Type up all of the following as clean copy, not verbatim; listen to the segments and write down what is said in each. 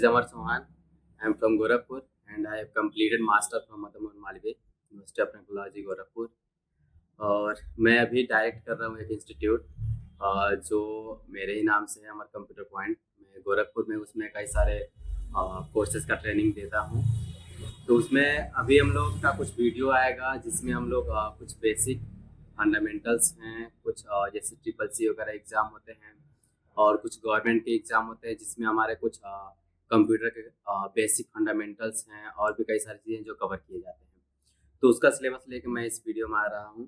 is Amar Chauhan. I am from Gorakhpur and I have completed master from Madan Malviya university of technology Gorakhpur. और मैं अभी direct कर रहा हूँ एक इंस्टीट्यूट जो मेरे ही नाम से है, अमर कंप्यूटर पॉइंट। मैं गोरखपुर में उसमें कई सारे कोर्सेज का ट्रेनिंग देता हूँ। तो उसमें अभी हम लोग का कुछ वीडियो आएगा जिसमें हम लोग कुछ बेसिक फंडामेंटल्स हैं, कुछ जैसे CCC वगैरह एग्ज़ाम होते हैं और कुछ गवर्नमेंट के एग्ज़ाम होते हैं जिसमें हमारे कुछ कंप्यूटर के बेसिक फंडामेंटल्स हैं और भी कई सारी चीज़ें जो कवर किए जाते हैं। तो उसका सिलेबस लेके मैं इस वीडियो में आ रहा हूँ।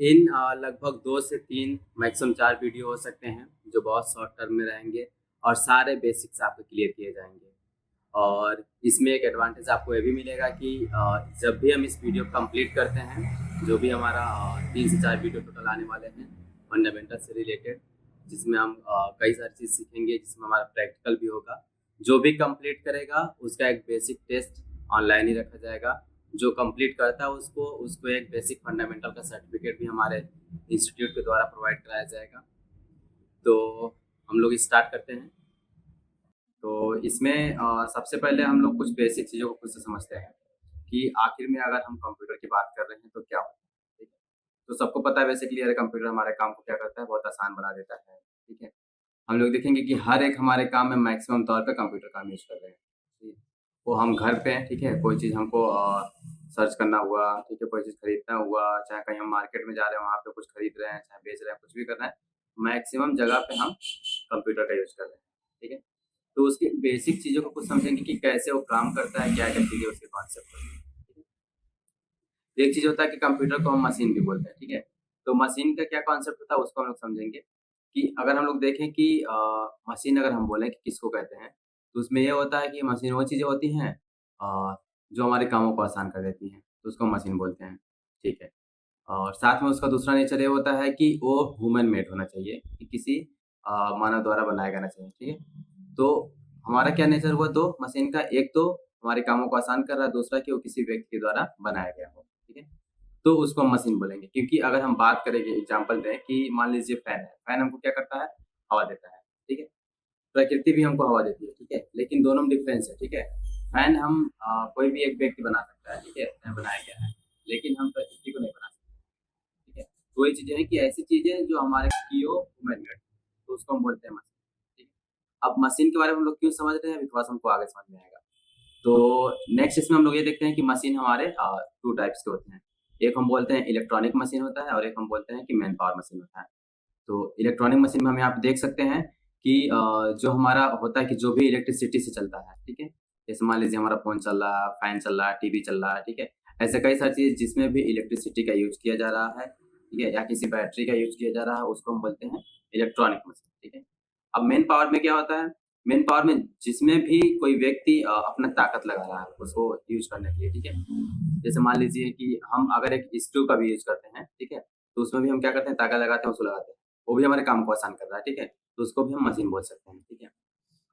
इन लगभग 2 से 3 मैक्सिमम 4 वीडियो हो सकते हैं जो बहुत शॉर्ट टर्म में रहेंगे और सारे बेसिक्स आपको क्लियर किए जाएंगे। और इसमें एक एडवांटेज आपको ये भी मिलेगा कि जब भी हम इस वीडियो कंप्लीट करते हैं, जो भी हमारा 3 से 4 वीडियो टोटल आने वाले हैं फंडामेंटल से रिलेटेड, जिसमें हम कई सारी चीज़ सीखेंगे, जिसमें हमारा प्रैक्टिकल भी होगा। जो भी कंप्लीट करेगा उसका एक बेसिक टेस्ट ऑनलाइन ही रखा जाएगा। जो कंप्लीट करता है उसको एक बेसिक फंडामेंटल का सर्टिफिकेट भी हमारे इंस्टीट्यूट के द्वारा प्रोवाइड कराया जाएगा। तो हम लोग स्टार्ट करते हैं। तो इसमें सबसे पहले हम लोग कुछ बेसिक चीज़ों को खुद से समझते हैं कि आखिर में अगर हम कंप्यूटर की बात कर रहे हैं तो क्या होता है। ठीक है, तो सबको पता है बेसिकली अरे कंप्यूटर हमारे काम को क्या करता है, बहुत आसान बना देता है। ठीक है, हम लोग देखेंगे कि हर एक हमारे काम में मैक्सिमम तौर पे कंप्यूटर का हम यूज़ कर रहे हैं। ठीक, वो हम घर पे हैं, ठीक है, कोई चीज़ हमको सर्च करना हुआ, ठीक है, कोई चीज़ खरीदना हुआ, चाहे कहीं हम मार्केट में जा रहे हैं वहाँ पे कुछ खरीद रहे हैं, चाहे बेच रहे हैं, कुछ भी कर रहे हैं, मैक्सिमम जगह पे हम कंप्यूटर का यूज़ कर रहे हैं। ठीक है, तो उसकी बेसिक चीज़ों को कुछ समझेंगे कि कैसे वो काम करता है, क्या-क्या चीज़ें उसके कॉन्सेप्ट होते हैं। ठीक है, एक चीज़ होता है कि कंप्यूटर को हम मशीन भी बोलते हैं। ठीक है, तो मशीन का क्या कॉन्सेप्ट होता है उसको हम लोग समझेंगे कि अगर हम लोग देखें कि मशीन अगर हम बोलें कि किसको कहते हैं, तो उसमें ये होता है कि मशीन वो चीज़ें होती हैं जो हमारे कामों को आसान कर देती हैं, तो उसको मशीन बोलते हैं। ठीक है, और साथ में उसका दूसरा नेचर ये होता है कि वो ह्यूमन मेड होना चाहिए, कि किसी मानव द्वारा बनाया जाना चाहिए। ठीक है, तो हमारा क्या नेचर हुआ 2 मशीन का, एक तो हमारे कामों को आसान कर रहा है, दूसरा कि वो किसी व्यक्ति के द्वारा बनाया गया हो। ठीक है, तो उसको हम मशीन बोलेंगे। क्योंकि अगर हम बात करेंगे, एग्जांपल दें कि मान लीजिए फैन है, फैन हमको क्या करता है, हवा देता है। ठीक है, प्रकृति भी हमको हवा देती है। ठीक है, लेकिन दोनों में डिफरेंस है। ठीक है, फैन हम कोई भी एक व्यक्ति बना सकता है। ठीक है, बनाया गया है, लेकिन हम प्रकृति को नहीं बना सकते। ठीक है, तो ये चीजें हैं कि ऐसी चीजें जो हमारे की हो ह्यूमन मेड, तो उसको हम बोलते हैं मशीन। ठीक है, अब मशीन के बारे में हम लोग क्यों समझ रहे हैं अभी थोड़ा सा हमको आगे समझ में आएगा। तो नेक्स्ट इसमें हम लोग ये देखते हैं कि मशीन हमारे 2 टाइप्स के होते हैं। एक हम बोलते हैं इलेक्ट्रॉनिक मशीन होता है और एक हम बोलते हैं कि मैन पावर मशीन होता है। तो इलेक्ट्रॉनिक मशीन में हम यहाँ पे देख सकते हैं कि जो हमारा होता है कि जो भी इलेक्ट्रिसिटी से चलता है। ठीक है, जैसे मान लीजिए हमारा फ़ोन चल रहा है, फैन चल रहा है, टीवी चल रहा है। ठीक है, ऐसे कई सारी चीज़ जिसमें भी इलेक्ट्रिसिटी का यूज़ किया जा रहा है। ठीक है, या किसी बैटरी का यूज़ किया जा रहा है, उसको हम बोलते हैं इलेक्ट्रॉनिक मशीन। ठीक है, अब मेन पावर में क्या होता है, मेन पावर में जिसमें भी कोई व्यक्ति अपना ताकत लगा रहा है उसको यूज़ करने के लिए। ठीक है, जैसे मान लीजिए कि हम अगर एक स्टोव का भी यूज़ करते हैं। ठीक है, तो उसमें भी हम क्या करते हैं, ताकत लगाते हैं, उसको लगाते हैं, वो भी हमारे काम को आसान कर रहा है। ठीक है, तो उसको भी हम मशीन बोल सकते हैं। ठीक है,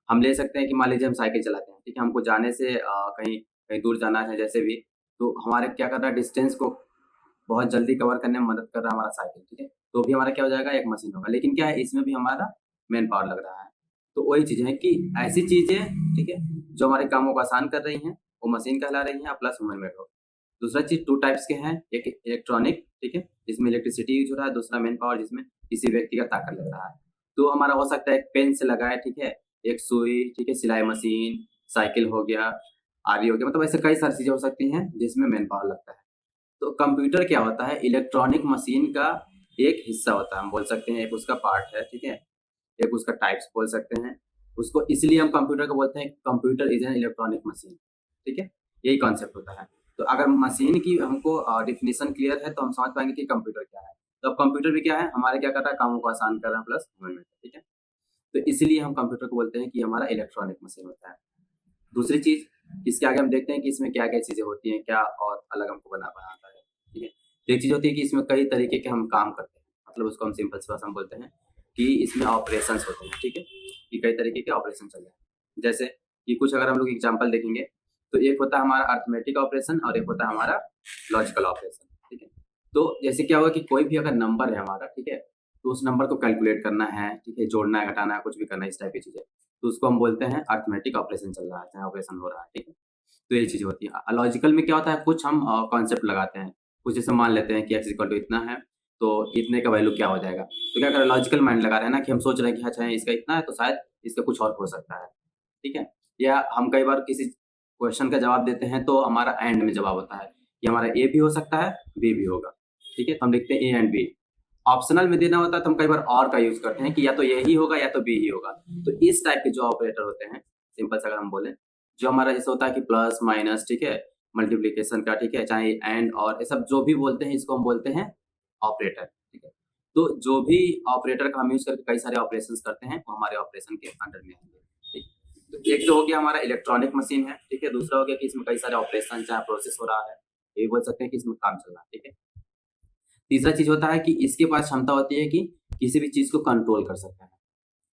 हम ले सकते हैं कि मान लीजिए हम साइकिल चलाते हैं। ठीक है, हमको जाने से कहीं कहीं दूर जाना है जैसे भी, तो हमारे क्या कर रहा है, डिस्टेंस को बहुत जल्दी कवर करने में मदद कर रहा है हमारा साइकिल। ठीक है, तो भी हमारा क्या हो जाएगा, एक मशीन होगा। लेकिन क्या है, इसमें भी हमारा मैन पावर लग रहा है। तो वही चीज़ें हैं कि ऐसी चीज़ें, ठीक है, जो हमारे कामों को आसान कर रही हैं, वो मशीन कहला रही हैं, प्लस ह्यूमन मेड हो। दूसरा चीज़ 2 टाइप्स के हैं, एक इलेक्ट्रॉनिक, ठीक है, जिसमें इलेक्ट्रिसिटी यूज़ हो रहा है, दूसरा मैन पावर जिसमें किसी व्यक्ति का ताकत लग रहा है। तो हमारा हो सकता है एक पेन से लगा है। ठीक है, एक सुई, ठीक है, सिलाई मशीन, साइकिल हो गया, आरी हो गया, मतलब ऐसे कई सारी चीज़ें हो सकती हैं जिसमें मैन पावर लगता है। तो कंप्यूटर क्या होता है, इलेक्ट्रॉनिक मशीन का एक हिस्सा होता है, हम बोल सकते हैं, एक उसका पार्ट है। ठीक है, एक उसका टाइप्स बोल सकते हैं। उसको इसलिए हम कंप्यूटर को बोलते हैं computer is an electronic machine. ठीक है, यही कॉन्सेप्ट होता है। तो अगर मशीन की हमको डेफिनिशन क्लियर है तो हम समझ पाएँगे कि कंप्यूटर क्या है। तो अब कंप्यूटर भी क्या है, हमारे क्या कर रहा है, कामों को आसान कर रहा है, प्लस ह्यूमन मेड। ठीक है, तो इसीलिए हम कंप्यूटर को बोलते हैं कि हमारा इलेक्ट्रॉनिक मशीन होता है। दूसरी चीज़, इसके आगे हम देखते हैं कि इसमें क्या-क्या चीज़ें होती हैं, क्या और अलग हमको बनाता है। ठीक है, तो एक चीज़ होती है कि इसमें कई तरीके के हम काम करते हैं, मतलब उसको हम सिंपल सी भाषा में बोलते हैं कि इसमें ऑपरेशंस होते हैं। ठीक है, कि कई तरीके के ऑपरेशन चल रहे हैं। जैसे कि कुछ अगर हम लोग एग्जांपल देखेंगे, तो एक होता है हमारा अरिथमेटिक ऑपरेशन और एक होता है हमारा लॉजिकल ऑपरेशन। ठीक है, तो जैसे क्या हुआ कि कोई भी अगर नंबर है हमारा, ठीक है, तो उस नंबर को कैलकुलेट करना है, ठीक है, जोड़ना है, घटाना है, कुछ भी करना है, इस टाइप की चीज़ें, तो उसको हम बोलते हैं अरिथमेटिक ऑपरेशन चल रहा है, चाहे ऑपरेशन हो रहा है, ठीक है। तो ये चीज़ होती है। लॉजिकल में क्या होता है, कुछ हम कॉन्सेप्ट लगाते हैं, कुछ जैसे मान लेते हैं कि x इक्वल टू इतना है, तो इतने का वैल्यू क्या हो जाएगा। तो क्या करें, लॉजिकल माइंड लगा रहे हैं ना, कि हम सोच रहे हैं कि अच्छा इसका इतना है, तो शायद इसका कुछ और हो सकता है, ठीक है। या हम कई बार किसी क्वेश्चन का जवाब देते हैं तो हमारा एंड में जवाब होता है कि हमारा ए भी हो सकता है, बी भी होगा, ठीक है। तो हम लिखते हैं ए एंड बी। ऑप्शनल में देना होता है तो हम कई बार और का यूज करते हैं कि या तो ए ही होगा या तो बी ही होगा। तो इस टाइप के जो ऑपरेटर होते हैं, सिंपल से अगर हम बोले, जो हमारा जैसे होता है कि प्लस माइनस, ठीक है, मल्टीप्लीकेशन का, ठीक है, चाहे एंड और ये सब जो भी बोलते हैं, इसको हम बोलते हैं ऑपरेटर, ठीक है। तो जो भी ऑपरेटर का हम यूज करके कई सारे ऑपरेशंस करते हैं, वो हमारे ऑपरेशन के अंडर में आएंगे, ठीक। तो एक तो हो गया हमारा इलेक्ट्रॉनिक मशीन है, ठीक है। दूसरा हो गया कि इसमें कई सारे ऑपरेशन चाहे प्रोसेस हो रहा है, ये बोल सकते हैं कि इसमें काम चल रहा है, ठीक है। तीसरा चीज होता है कि इसके पास क्षमता होती है कि किसी भी चीज को कंट्रोल कर सकता है।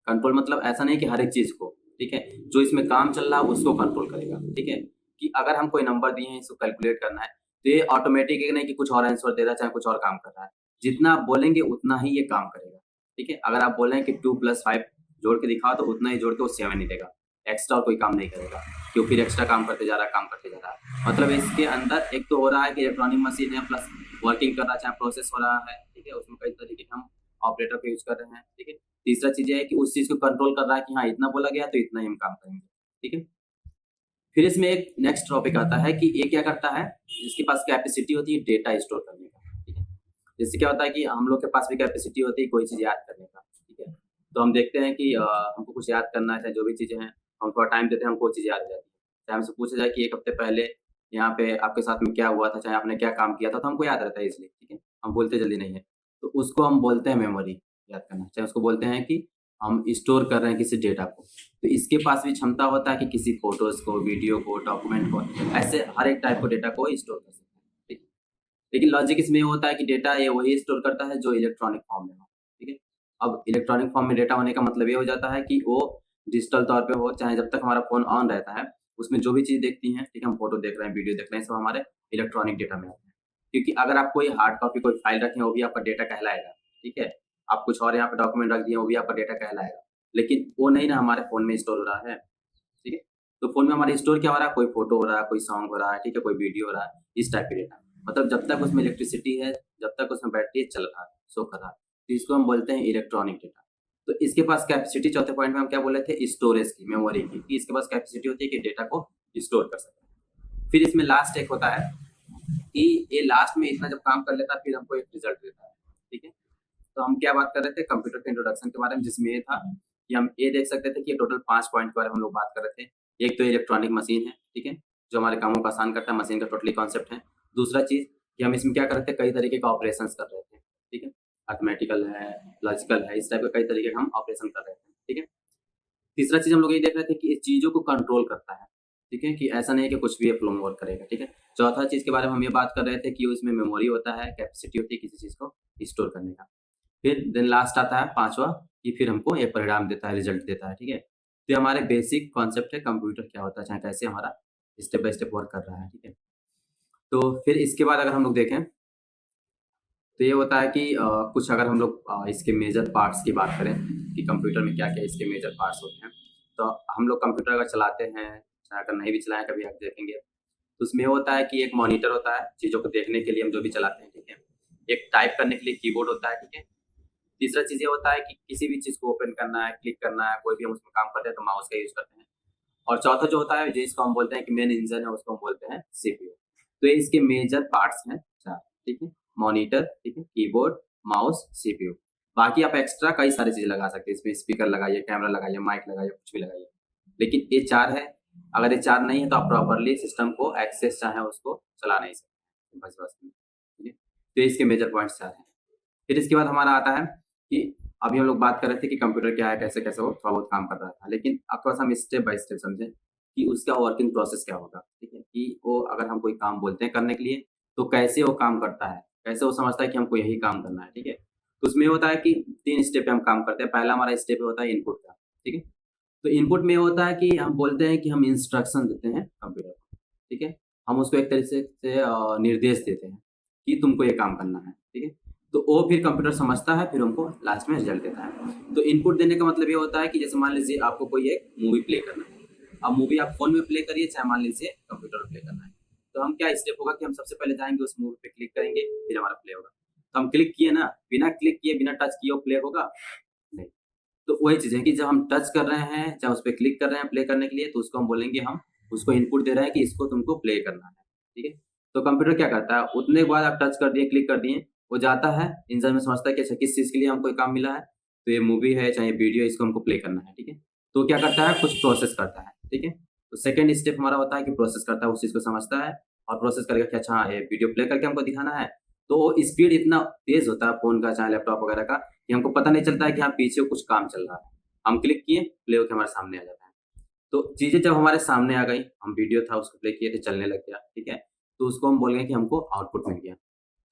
कंट्रोल मतलब ऐसा नहीं कि हर एक चीज को, ठीक है, जो इसमें काम चल रहा है उसको कंट्रोल करेगा, ठीक है। कि अगर हम कोई नंबर दिए हैं, इसको कैलकुलेट करना है, तो ये ऑटोमेटिक है नहीं कि कुछ और आंसर दे रहा है, चाहे कुछ और काम कर रहा है। जितना आप बोलेंगे उतना ही ये काम करेगा, ठीक है। अगर आप बोलें कि 2+5 जोड़ के दिखाओ, तो उतना ही जोड़ के वो 7 ही देगा, एक्स्ट्रा और कोई काम नहीं करेगा, क्यों फिर एक्स्ट्रा काम करते जा रहा है, काम करते जा रहा है। मतलब इसके अंदर एक तो हो रहा है कि इलेक्ट्रॉनिक मशीन है, प्लस वर्किंग कर रहा है, चाहे प्रोसेस हो रहा है, ठीक है, उसमें कई तरीके के हम ऑपरेटर का यूज कर रहे हैं, ठीक है। तीसरा चीज ये है कि उस चीज को कंट्रोल कर रहा है कि हाँ इतना बोला गया तो इतना ही हम काम करेंगे, ठीक है। फिर इसमें एक नेक्स्ट टॉपिक आता है कि ये क्या करता है, जिसके पास कैपेसिटी होती है डेटा स्टोर करने का, ठीक है। जैसे क्या होता है कि हम लोग के पास भी कैपेसिटी होती है कोई चीज याद करने का, ठीक है। तो हम देखते हैं कि हमको कुछ याद करना है, चाहे जो भी चीजें हैं, हम थोड़ा टाइम देते हैं, हमको चीज याद हो जाती है। चाहे हमसे पूछा जाए कि 1 हफ्ते पहले यहाँ पे आपके साथ में क्या हुआ था, चाहे आपने क्या काम किया था, तो हमको याद रहता है इसलिए, ठीक है। हम बोलते जल्दी नहीं है, तो उसको हम बोलते हैं मेमोरी याद करना, चाहे उसको बोलते हैं कि हम स्टोर कर रहे हैं किसी डेटा को। तो इसके पास भी क्षमता होता है कि किसी फोटोज को, वीडियो को, डॉक्यूमेंट को, ऐसे हर एक टाइप को डेटा को स्टोर कर सकते हैं, ठीक है। लेकिन लॉजिक इसमें ये होता है कि डेटा ये वही स्टोर करता है जो इलेक्ट्रॉनिक फॉर्म में हो, ठीक है। अब इलेक्ट्रॉनिक फॉर्म में डेटा होने का मतलब ये हो जाता है कि वो डिजिटल तौर पे हो, चाहे जब तक हमारा फोन ऑन रहता है, उसमें जो भी चीज़ देखती हैं, ठीक है, हम फोटो देख रहे हैं, वीडियो देख रहे हैं, सब हमारे इलेक्ट्रॉनिक डेटा में आते हैं। क्योंकि अगर आप कोई हार्ड कॉपी कोई फाइल रखें, वो भी आपका डेटा कहलाएगा, ठीक है। आप कुछ और यहाँ पे डॉक्यूमेंट रख दिए, वो भी आपका डेटा कहलाएगा। लेकिन वो नहीं ना हमारे फ़ोन में स्टोर हो रहा है, ठीक है। तो फ़ोन में हमारे स्टोर क्या हो रहा है, कोई फ़ोटो हो रहा है, कोई सॉन्ग हो रहा है, ठीक है, कोई वीडियो हो रहा है, इस टाइप के डेटा। मतलब जब तक उसमें इलेक्ट्रिसिटी है, जब तक उसमें बैटरी चल रहा है, शो कर रहा है, तो इसको हम बोलते हैं इलेक्ट्रॉनिक डेटा। तो इसके पास कैपेसिटी, चौथे पॉइंट में हम क्या बोले थे, स्टोरेज की, मेमोरी की, कि इसके पास कैपेसिटी होती है कि डेटा को स्टोर कर सकता है। फिर इसमें लास्ट एक होता है कि ये लास्ट में इतना जब काम कर लेता है, फिर हमको एक रिजल्ट देता है, ठीक है। तो हम क्या बात कर रहे थे, कंप्यूटर के इंट्रोडक्शन के बारे में, जिसमें ये था कि हम ये देख सकते थे कि टोटल 5 पॉइंट के बारे में हम लोग बात कर रहे थे। एक तो इलेक्ट्रॉनिक मशीन है, ठीक है, जो हमारे कामों को आसान करता है, मशीन का टोटली कॉन्सेप्ट है। दूसरा चीज़ कि हम इसमें क्या कर रहे थे, कई तरीके का ऑपरेशंस कर रहे थे, ठीक है, अर्थमेटिकल है, लॉजिकल है, इस टाइप के कई तरीके का हम ऑपरेशन कर रहे थे, ठीक है। तीसरा चीज़ हम लोग ये देख रहे थे कि इस चीज़ों को कंट्रोल करता है, ठीक है, कि ऐसा नहीं है कि कुछ भी फ्लो में वर्क करेगा, ठीक है। चौथा चीज़ के बारे में हम ये बात कर रहे थे कि उसमें मेमोरी होता है, कैपेसिटी होती है किसी चीज़ को स्टोर करने का। फिर देन लास्ट आता है पाँचवा, कि फिर हमको ये परिणाम देता है, रिजल्ट देता है, ठीक है। तो ये हमारे बेसिक कॉन्सेप्ट है कंप्यूटर क्या होता है, चाहे कैसे हमारा स्टेप बाय स्टेप वर्क कर रहा है, ठीक है। तो फिर इसके बाद अगर हम लोग देखें, तो ये होता है कि कुछ अगर हम लोग इसके मेजर पार्ट्स की बात करें कि कंप्यूटर में क्या-क्या इसके मेजर पार्ट्स होते हैं। तो हम लोग कंप्यूटर अगर चलाते हैं, चाहे अगर नहीं भी चलाएँ कभी आप देखेंगे, तो उसमें होता है कि एक मॉनिटर होता है, चीज़ों को देखने के लिए हम जो भी चलाते हैं, ठीक है। एक टाइप करने के लिए कीबोर्ड होता है, ठीक है। तीसरा चीज़ ये होता है कि किसी भी चीज़ को ओपन करना है, क्लिक करना है, कोई भी हम उसमें काम करते हैं तो माउस का यूज़ करते हैं। और चौथा जो होता है जिसको हम बोलते हैं कि मेन इंजन है, उसको हम बोलते हैं सीपीयू। तो ये इसके मेजर पार्ट्स हैं 4, ठीक है। मॉनिटर, ठीक है, कीबोर्ड, माउस, सीपीयू। बाकी आप एक्स्ट्रा कई सारी चीज़ें लगा सकते हैं, इसमें स्पीकर लगाइए, कैमरा लगाइए, माइक लगाइए, कुछ भी लगाइए। लेकिन ये 4 है, अगर ये 4 नहीं है तो आप प्रॉपर्ली सिस्टम को एक्सेस चाहे उसको चला नहीं सकते। बस, ठीक है। तो इसके मेजर पॉइंट्स 4 हैं। फिर इसके बाद हमारा आता है कि अभी हम लोग बात कर रहे थे कि कंप्यूटर क्या है, कैसे-कैसे वो थोड़ा बहुत काम कर रहा था। लेकिन अब थोड़ा-सा हम स्टेप बाय स्टेप समझें कि उसका वर्किंग प्रोसेस क्या होगा, ठीक है? कि वो अगर हम कोई काम बोलते हैं करने के लिए, तो कैसे वो काम करता है, कैसे वो समझता है कि हमको यही काम करना है, ठीक है? तो उसमें ये होता है कि 3 स्टेप पे हम काम करते हैं। पहला हमारा स्टेप होता है इनपुट का, ठीक है? तो इनपुट में ये होता है कि हम बोलते हैं कि हम इंस्ट्रक्शन देते हैं कंप्यूटर को, ठीक है? हम उसको एक तरीके से निर्देश देते हैं कि तुमको ये काम करना है, ठीक है? तो वो फिर कंप्यूटर समझता है, फिर हमको लास्ट में रिजल्ट देता है। तो इनपुट देने का मतलब ये होता है कि जैसे मान लीजिए आपको कोई एक मूवी प्ले करना है, अब मूवी आप फोन में प्ले करिए चाहे मान लीजिए कंप्यूटर में प्ले करना है, तो हम क्या स्टेप होगा कि हम सबसे पहले जाएंगे उस मूवी पे क्लिक करेंगे, फिर हमारा प्ले होगा। तो हम क्लिक किए ना, बिना क्लिक किए बिना टच किए वो प्ले होगा नहीं। तो वही चीज है कि जब हम टच कर रहे हैं चाहे उस पर क्लिक कर रहे हैं प्ले करने के लिए, तो उसको हम बोलेंगे, हम उसको इनपुट दे रहे हैं कि इसको तुमको प्ले करना है। ठीक है, तो कंप्यूटर क्या करता है, उतने के बाद आप टच कर दिए क्लिक कर दिए, वो जाता है इंजन में, समझता है कि अच्छा किस चीज के लिए हमको ये काम मिला है, तो ये मूवी है चाहे वीडियो, इसको हमको प्ले करना है। ठीक है, तो क्या करता है, कुछ प्रोसेस करता है। ठीक है, तो सेकंड स्टेप हमारा होता है कि प्रोसेस करता है, उस चीज को समझता है और प्रोसेस करेगा कि अच्छा ये वीडियो प्ले करके हमको दिखाना है। तो स्पीड इतना तेज होता है फोन का चाहे लैपटॉप वगैरह का कि हमको पता नहीं चलता है कि हाँ पीछे कुछ काम चल रहा है। हम क्लिक किए, प्ले होके हमारे सामने आ जाता है। तो चीज़ें जब हमारे सामने आ गई, हम वीडियो था उसको प्ले किए थे, चलने लग गया, ठीक है? तो उसको हम बोल गए कि हमको आउटपुट मिल गया।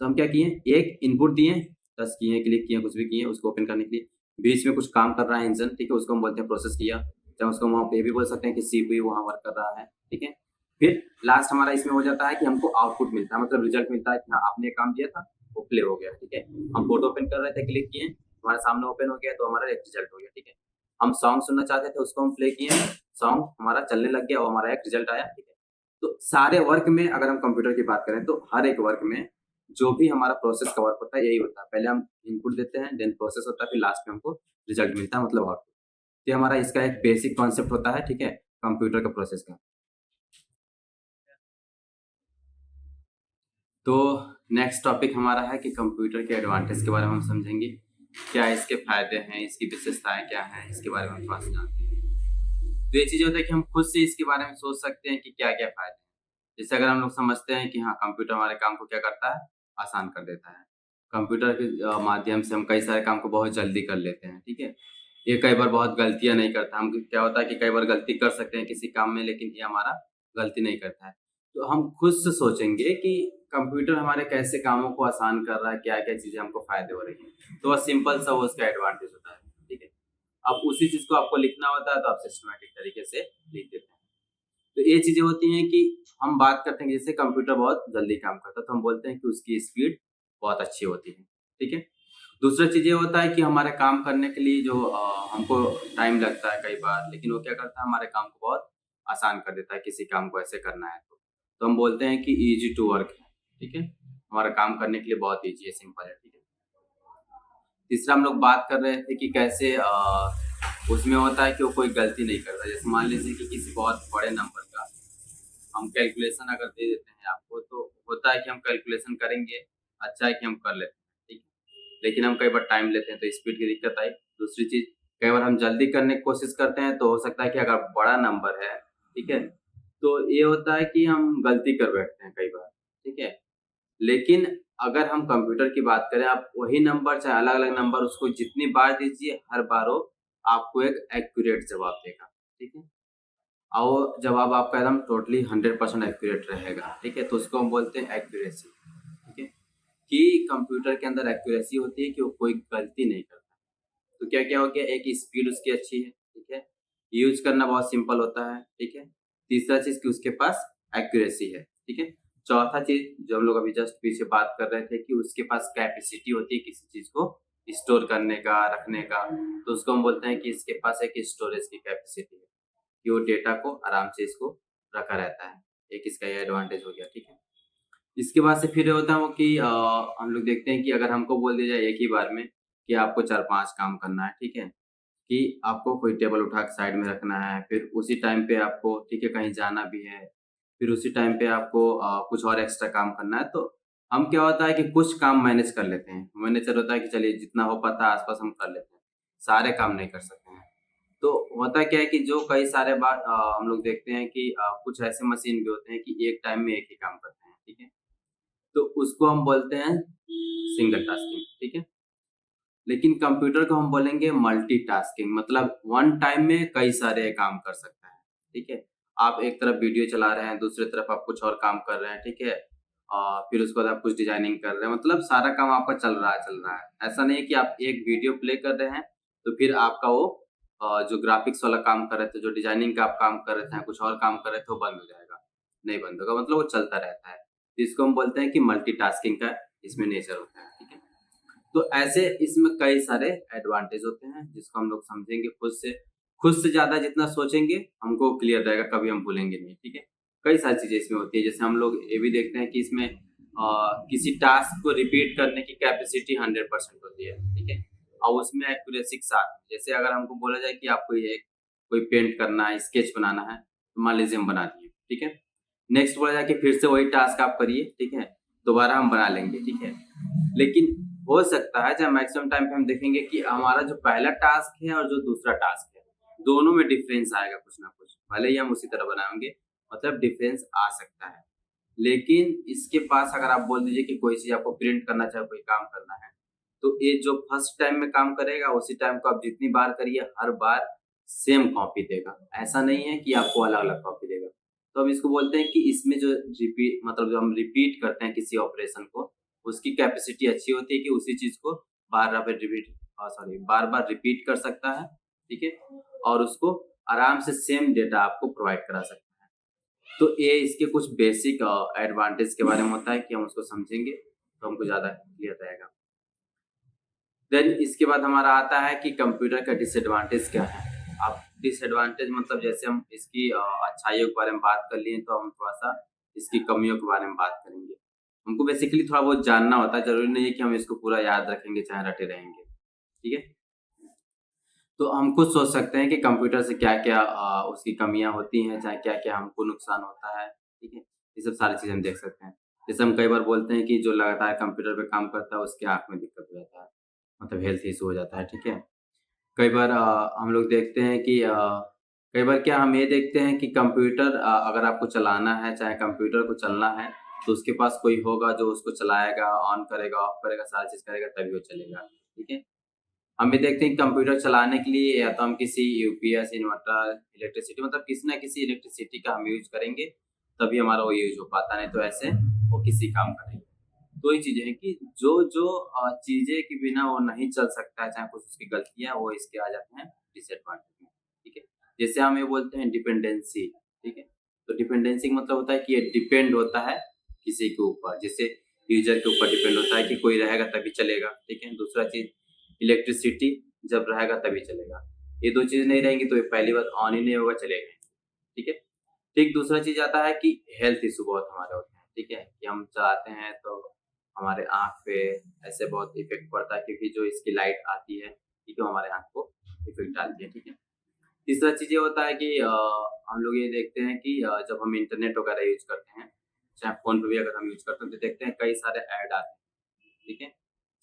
तो हम क्या किए, एक इनपुट दिए, टच किए, क्लिक किए, कुछ भी किए उसको ओपन करने के लिए। बीच में कुछ काम कर रहा है इंजन, ठीक है? उसको हम बोलते हैं प्रोसेस किया। चाहे उसको हम वहाँ पे ये भी बोल सकते हैं कि सीपीयू वहाँ वर्क कर रहा है, ठीक है? फिर लास्ट हमारा इसमें हो जाता है कि हमको आउटपुट मिलता है, मतलब रिजल्ट मिलता है कि हाँ, आपने काम किया था, वो प्ले हो गया, ठीक है? हम फ़ोटो ओपन कर रहे थे, क्लिक किए, हमारे सामने ओपन हो गया, तो हमारा एक रिजल्ट हो गया, ठीक है? हम सॉन्ग सुनना चाहते थे, उसको हम प्ले किए, सॉन्ग हमारा चलने लग गया और हमारा एक रिजल्ट आया, ठीक है? तो सारे वर्क में अगर हम कंप्यूटर की बात करें, तो हर एक वर्क में जो भी हमारा प्रोसेस का वर्क होता है, यही होता है। पहले हम इनपुट देते हैं, देन प्रोसेस होता है, फिर लास्ट में हमको रिजल्ट मिलता है, मतलब आउटपुट। तो ये हमारा इसका एक बेसिक कॉन्सेप्ट होता है, ठीक है? कंप्यूटर का प्रोसेस का। तो नेक्स्ट टॉपिक हमारा है कि कंप्यूटर के एडवांटेज के बारे में हम समझेंगे। क्या इसके फायदे हैं, इसकी विशेषताएं क्या हैं, इसके बारे में हम थोड़ा सा जानते हैं। तो ये चीज़ होता है कि हम खुद से इसके बारे में सोच सकते हैं कि क्या-क्या फायदे हैं। जैसे अगर हम लोग समझते हैं कि हाँ, कंप्यूटर हमारे काम को क्या करता है, आसान कर देता है। कंप्यूटर के माध्यम से हम कई सारे काम को बहुत जल्दी कर लेते हैं, ठीक है? ये कई बार बहुत गलतियाँ नहीं करता। हम क्या होता है कि कई बार गलती कर सकते हैं किसी काम में, लेकिन ये हमारा गलती नहीं करता है। तो हम खुद से सोचेंगे कि कंप्यूटर हमारे कैसे कामों को आसान कर रहा है, क्या-क्या चीज़ें हमको फ़ायदे हो रही हैं। तो बस सिंपल सा वो उसका एडवांटेज होता है, ठीक है? अब उसी चीज़ को आपको लिखना होता है, तो आप सिस्टमैटिक तरीके से लिख देते हैं। तो ये चीज़ें होती हैं कि हम बात करते हैं कि जैसे कंप्यूटर बहुत जल्दी काम करता है, तो हम बोलते हैं कि उसकी स्पीड बहुत अच्छी होती है, ठीक है? दूसरा चीज़ ये होता है कि हमारे काम करने के लिए जो हमको टाइम लगता है कई बार, लेकिन वो क्या करता है, हमारे काम को बहुत आसान कर देता है, किसी काम को ऐसे करना है तो। तो हम बोलते हैं कि ईज़ी टू वर्क है, ठीक है? हमारा काम करने के लिए बहुत ईज़ी है, सिंपल है, ठीक है? तीसरा हम लोग बात कर रहे थे कि कैसे उसमें होता है कि वो कोई गलती नहीं करता। जैसे मान लीजिए कि किसी बहुत बड़े नंबर का हम कैलकुलेशन अगर दे देते हैं आपको, तो होता है कि हम कैलकुलेशन करेंगे, अच्छा है कि हम कर लेते हैं, ठीक है। लेकिन हम कई बार टाइम लेते हैं, तो स्पीड की दिक्कत आई। दूसरी चीज़, कई बार हम जल्दी करने की कोशिश करते हैं, तो हो सकता है कि अगर बड़ा नंबर है, ठीक है, तो ये होता है कि हम गलती कर बैठते हैं कई बार, ठीक है। लेकिन अगर हम कंप्यूटर की बात करें, आप वही नंबर चाहे अलग-अलग नंबर उसको जितनी बार दीजिए, हर बार वो आपको एक एक्यूरेट जवाब देगा, ठीक है। और वो जवाब आपका एकदम टोटली 100% एक्यूरेट रहेगा, ठीक है? तो उसको हम बोलते हैं एक्यूरेसी, ठीक है? कि कंप्यूटर के अंदर एक्यूरेसी होती है कि वो कोई गलती नहीं करता। तो क्या-क्या हो गया, एक स्पीड उसकी अच्छी है, ठीक है? यूज़ करना बहुत सिंपल होता है, ठीक है? तीसरा चीज़ कि उसके पास एक्यूरेसी है, ठीक है? चौथा चीज़ जो हम लोग अभी जस्ट पीछे बात कर रहे थे कि उसके पास कैपेसिटी होती है किसी चीज़ को स्टोर करने का, रखने का, तो उसको हम बोलते हैं कि इसके पास एक स्टोरेज की कैपेसिटी है। कि वो डेटा को आराम से इसको रखा रहता है। एक इसका ये एडवांटेज हो गया, ठीक है। इसके बाद से फिर ये होता है वो कि हम लोग देखते हैं कि अगर हमको बोल दिया जाए एक ही बार में कि आपको 4-5 काम करना है, ठीक है? कि आपको कोई टेबल उठा के साइड में रखना है, फिर उसी टाइम पे आपको, ठीक है, कहीं जाना भी है, फिर उसी टाइम पे आपको कुछ और एक्स्ट्रा काम करना है, तो हम क्या होता है कि कुछ काम मैनेज कर लेते हैं। मैनेजर होता है कि चलिए जितना हो पाता है आस-पास हम कर लेते हैं। सारे काम नहीं कर सकते हैं। तो होता क्या है कि जो कई सारे बार हम लोग देखते हैं कि कुछ ऐसे मशीन भी होते हैं कि एक टाइम में एक ही काम करते हैं, ठीक है? तो उसको हम बोलते हैं सिंगल टास्किंग, ठीक है? लेकिन कंप्यूटर को हम बोलेंगे मल्टीटास्किंग, मतलब वन टाइम में कई सारे काम कर सकता है, ठीक है? आप एक तरफ वीडियो चला रहे हैं, दूसरी तरफ आप कुछ और काम कर रहे हैं, ठीक है? फिर उसके बाद आप कुछ डिज़ाइनिंग कर रहे हैं, मतलब सारा काम आपका चल रहा है। ऐसा नहीं है कि आप एक वीडियो प्ले कर रहे हैं, तो फिर आपका वो जो ग्राफ़िक्स वाला काम कर रहे थे, जो डिज़ाइनिंग का आप काम कर रहे थे, कुछ और काम कर रहे थे, वो बंद हो जाएगा। नहीं बंद होगा, मतलब वो चलता रहता है। इसको हम बोलते हैं कि मल्टीटास्किंग का इसमें नेचर होता है, ठीक है? तो ऐसे इसमें कई सारे एडवांटेज होते हैं जिसको हम लोग समझेंगे खुद से ज़्यादा जितना सोचेंगे हमको क्लियर रहेगा, कभी हम भूलेंगे नहीं, ठीक है। कई सारी चीज़ें इसमें होती है, जैसे हम लोग ये भी देखते हैं कि इसमें किसी टास्क को रिपीट करने की कैपेसिटी 100% होती है, ठीक है, और उसमें एक्यूरेसी के साथ। जैसे अगर हमको बोला जाए कि आपको ये कोई पेंट करना है, स्केच बनाना है, तो मान लीजिए हम बना दिए, ठीक है। नेक्स्ट बोला जाए कि फिर से वही टास्क आप करिए, ठीक है, दोबारा हम बना लेंगे, ठीक है। लेकिन हो सकता है जब मैक्सिमम टाइम पे हम देखेंगे कि हमारा जो पहला टास्क है और जो दूसरा टास्क है, दोनों में डिफरेंस आएगा कुछ ना कुछ। भले ही हम उसी तरह बनाएंगे, मतलब डिफरेंस आ सकता है। लेकिन इसके पास अगर आप बोल दीजिए कि कोई चीज़ आपको प्रिंट करना चाहे, कोई काम करना है, तो ये जो फर्स्ट टाइम में काम करेगा, उसी टाइम को आप जितनी बार करिए, हर बार सेम कॉपी देगा। ऐसा नहीं है कि आपको अलग-अलग कॉपी देगा। तो हम इसको बोलते हैं कि इसमें जो मतलब जो हम रिपीट करते हैं किसी ऑपरेशन को, उसकी कैपेसिटी अच्छी होती है कि उसी चीज़ को बार-बार रिपीट कर सकता है, ठीक है? और उसको आराम से सेम डेटा आपको प्रोवाइड करा सकता है। तो ये इसके कुछ बेसिक एडवांटेज के बारे में होता है कि हम उसको समझेंगे, तो हमको ज़्यादा क्लियर रहेगा। देन इसके बाद हमारा आता है कि कंप्यूटर का डिसएडवांटेज क्या है। अब डिसएडवांटेज मतलब जैसे हम इसकी अच्छाइयों के बारे में बात कर लिए, तो हम थोड़ा-सा इसकी कमियों के बारे में बात करेंगे। हमको बेसिकली थोड़ा बहुत जानना होता है, ज़रूरी नहीं है कि हम इसको पूरा याद रखेंगे चाहे रटे रहेंगे, ठीक है? तो हम खुद सोच सकते हैं कि कंप्यूटर से क्या-क्या उसकी कमियाँ होती हैं, चाहे क्या-क्या हमको नुकसान होता है, ठीक है? ये सब सारी चीज़ें हम देख सकते हैं। जैसे हम कई बार बोलते हैं कि जो लगातार कंप्यूटर पे काम करता है, उसकी आँख में दिक्कत हो जाता है, मतलब हेल्थ इश्यू हो जाता है, ठीक है? कई बार हम लोग देखते हैं कि कई बार क्या हम ये देखते हैं कि कंप्यूटर अगर आपको चलाना है, चाहे कंप्यूटर को चलना है, तो उसके पास कोई होगा जो उसको चलाएगा, ऑन करेगा, ऑफ करेगा, सारी चीज़ करेगा तभी वो चलेगा, ठीक है? हम भी देखते हैं कि कंप्यूटर चलाने के लिए या तो हम किसी यूपीएस, इन्वर्टर, इलेक्ट्रिसिटी मतलब किसी न किसी इलेक्ट्रिसिटी का हम यूज़ करेंगे, तभी हमारा वो यूज़ हो पाता, नहीं तो ऐसे वो किसी काम का नहीं। 2 ही चीज़ें हैं कि जो चीज़ें के बिना वो नहीं चल सकता है, चाहे कुछ उसकी गलतियाँ वो इसके आ जाते हैं डिसएडवांटेज में, ठीक है? जैसे हम ये बोलते हैं डिपेंडेंसी, ठीक है? तो डिपेंडेंसी का मतलब होता है कि ये डिपेंड होता है किसी के ऊपर, जैसे यूज़र के ऊपर डिपेंड होता है कि कोई रहेगा तभी चलेगा, ठीक है? दूसरा चीज़ इलेक्ट्रिसिटी जब रहेगा तभी चलेगा। ये 2 चीज़ नहीं रहेंगी तो ये पहली बात ऑन ही नहीं होगा, चलेगा ही नहीं, ठीक है? ठीक दूसरा चीज़ आता है कि हेल्थ इश्यू बहुत हमारे होते हैं, ठीक है? कि हम चलाते हैं तो हमारे आँख पे ऐसे बहुत इफ़ेक्ट पड़ता है क्योंकि जो इसकी लाइट आती है, ठीक है? वो हमारे आँख को इफ़ेक्ट डालती है, ठीक है? तीसरा चीज़ ये होता है कि हम लोग ये देखते हैं कि जब हम इंटरनेट वगैरह यूज़ करते हैं, चाहे फ़ोन पे भी अगर हम यूज़ करते हैं तो देखते हैं कई सारे ऐड आते हैं, ठीक है?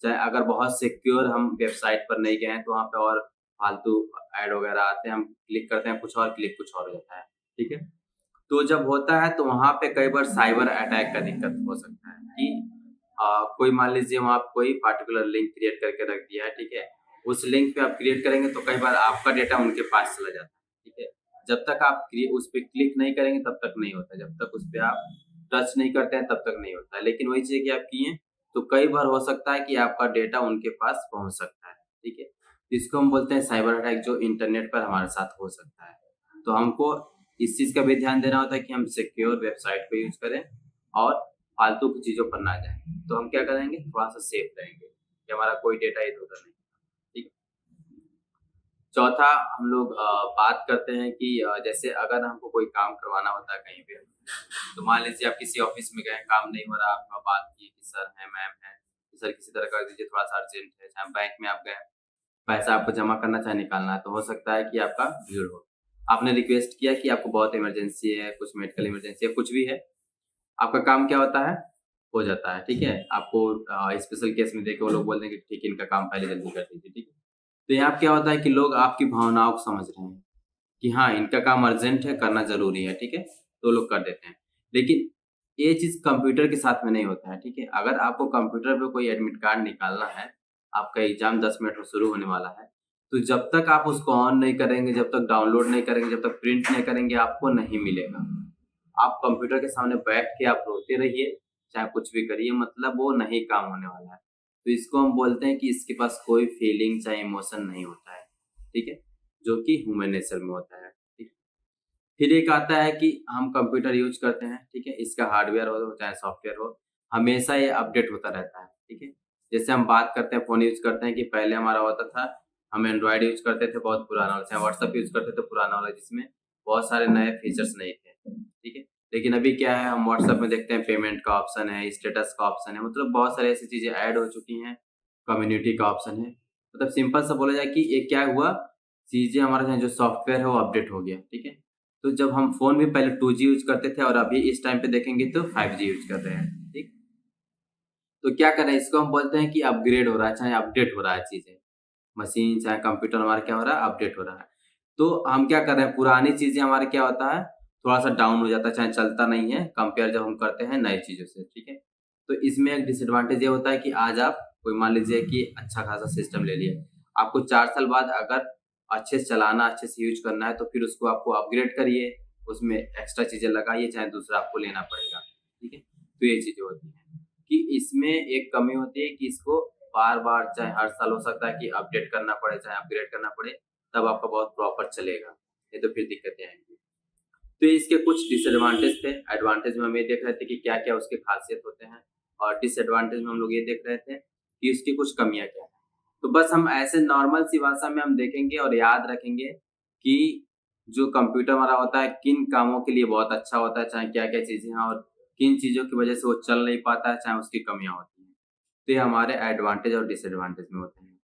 चाहे अगर बहुत सिक्योर हम वेबसाइट पर नहीं गए हैं तो वहाँ पे और फालतू ऐड वगैरह आते हैं, हम क्लिक करते हैं कुछ और, क्लिक कुछ और हो जाता है, ठीक है? तो जब होता है तो वहाँ पे कई बार साइबर अटैक का दिक्कत हो सकता है कि कोई मान लीजिए वहाँ पे कोई पार्टिकुलर लिंक क्रिएट करके रख दिया है, ठीक है? उस लिंक पे आप क्लिक करेंगे तो कई बार आपका डेटा उनके पास चला जाता है, ठीक है? जब तक आप उस पे क्लिक नहीं करेंगे तब तक नहीं होता, जब तक उस पे आप टच नहीं करते हैं तब तक नहीं होता है। लेकिन वही चीज़ कि आप किए तो कई बार हो सकता है कि आपका डेटा उनके पास पहुँच सकता है, ठीक है? इसको हम बोलते हैं साइबर अटैक जो इंटरनेट पर हमारे साथ हो सकता है। तो हमको इस चीज़ का भी ध्यान देना होता है कि हम सिक्योर वेबसाइट को यूज़ करें और फालतू की चीज़ों पर ना जाएँ। तो हम क्या करेंगे थोड़ा-सा सेफ रहेंगे कि हमारा कोई डेटा इधर-उधर नहीं, ठीक है? चौथा हम लोग बात करते हैं कि जैसे अगर हमको कोई काम करवाना होता है कहीं पे, तो मान लीजिए आप किसी ऑफ़िस में गए, काम नहीं हो रहा, आपका बात किए कि सर हैं, मैम हैं, कि सर किसी तरह कर दीजिए, थोड़ा-सा अर्जेंट है। चाहे बैंक में आप गए, पैसा आपको जमा करना चाहे निकालना है, तो हो सकता है कि आपका भीड़ हो। आपने रिक्वेस्ट किया कि आपको बहुत इमरजेंसी है, कुछ मेडिकल इमरजेंसी है, कुछ भी है, आपका काम क्या होता है? हो जाता है, ठीक है? आपको स्पेशल केस में देके वो लोग बोल देंगे ठीक है, इनका काम पहले जल्दी कर दीजिए, ठीक है? तो यहाँ पे क्या होता है कि लोग आपकी भावनाओं को समझ रहे हैं कि हाँ, इनका काम अर्जेंट है, करना ज़रूरी है, ठीक है? तो लोग कर देते हैं। लेकिन ये चीज़ कंप्यूटर के साथ में नहीं होता है, ठीक है? अगर आपको कंप्यूटर पे कोई एडमिट कार्ड निकालना है, आपका एग्ज़ाम 10 मिनट में शुरू होने वाला है, तो जब तक आप उसको ऑन नहीं करेंगे, जब तक डाउनलोड नहीं करेंगे, जब तक प्रिंट नहीं करेंगे, आपको नहीं मिलेगा। आप कंप्यूटर के सामने बैठ के आप रोते रहिए, चाहे कुछ भी करिए, मतलब वो नहीं काम होने वाला है। तो इसको हम बोलते हैं कि इसके पास कोई फीलिंग चाहे इमोशन नहीं होता है, ठीक है? जो कि ह्यूमन नेचर में होता है, ठीक है? फिर एक आता है कि हम कंप्यूटर यूज़ करते हैं, ठीक है? इसका हार्डवेयर हो चाहे सॉफ्टवेयर हो, हमेशा ये अपडेट होता रहता है, ठीक है? जैसे हम बात करते हैं, फ़ोन यूज़ करते हैं कि पहले हमारा होता था, हम एंड्रॉयड यूज़ करते थे बहुत पुराना वाला, चाहे व्हाट्सएप यूज़ करते थे पुराना वाला जिसमें बहुत सारे नए फीचर्स नहीं थे, ठीक है? लेकिन अभी क्या है, हम व्हाट्सएप में देखते हैं पेमेंट का ऑप्शन है, स्टेटस का ऑप्शन है, मतलब बहुत सारी ऐसी चीज़ें ऐड हो चुकी हैं, कम्युनिटी का ऑप्शन है। मतलब सिंपल सा बोला जाए कि ये क्या हुआ, चीज़ें हमारा जो सॉफ्टवेयर है वो अपडेट हो गया, ठीक है? तो जब हम फ़ोन भी पहले 2G यूज़ करते थे और अभी इस टाइम पे देखेंगे तो 5G यूज़ कर रहे हैं, ठीक? तो क्या कर रहे हैं, इसको हम बोलते हैं कि अपग्रेड हो रहा है, चाहे अपडेट हो रहा है चीज़ें। मशीन चाहे कंप्यूटर हमारा क्या हो रहा है, अपडेट हो रहा है। तो हम क्या कर रहे हैं, पुरानी चीज़ें हमारे क्या होता है, थोड़ा-सा डाउन हो जाता है, चाहे चलता नहीं है, कंपेयर जब हम करते हैं नई चीज़ों से, ठीक है? तो इसमें एक डिसएडवांटेज ये होता है कि आज आप कोई मान लीजिए कि अच्छा खासा सिस्टम ले लिए, आपको 4 साल बाद अगर अच्छे से चलाना, अच्छे से यूज़ करना है, तो फिर उसको आपको अपग्रेड करिए, उसमें एक्स्ट्रा चीज़ें लगाइए, चाहे दूसरा आपको लेना पड़ेगा, ठीक है? तो ये चीज़ें होती हैं कि इसमें एक कमी होती है कि इसको बार-बार चाहे हर साल हो सकता है कि अपडेट करना पड़े, चाहे अपग्रेड करना पड़े, तब आपका बहुत प्रॉपर चलेगा, नहीं तो फिर दिक्कतें आएँगी। तो इसके कुछ डिसएडवांटेज थे, एडवांटेज में हम ये देख रहे थे कि क्या-क्या उसके खासियत होते हैं और डिसएडवांटेज में हम लोग ये देख रहे थे कि उसकी कुछ कमियाँ क्या हैं। तो बस हम ऐसे नॉर्मल सी भाषा में हम देखेंगे और याद रखेंगे कि जो कंप्यूटर हमारा होता है, किन कामों के लिए बहुत अच्छा होता है, चाहे क्या-क्या चीज़ें हैं और किन चीज़ों की वजह से वो चल नहीं पाता है, चाहे उसकी कमियाँ होती हैं। तो ये हमारे एडवांटेज और डिसएडवांटेज में होते हैं।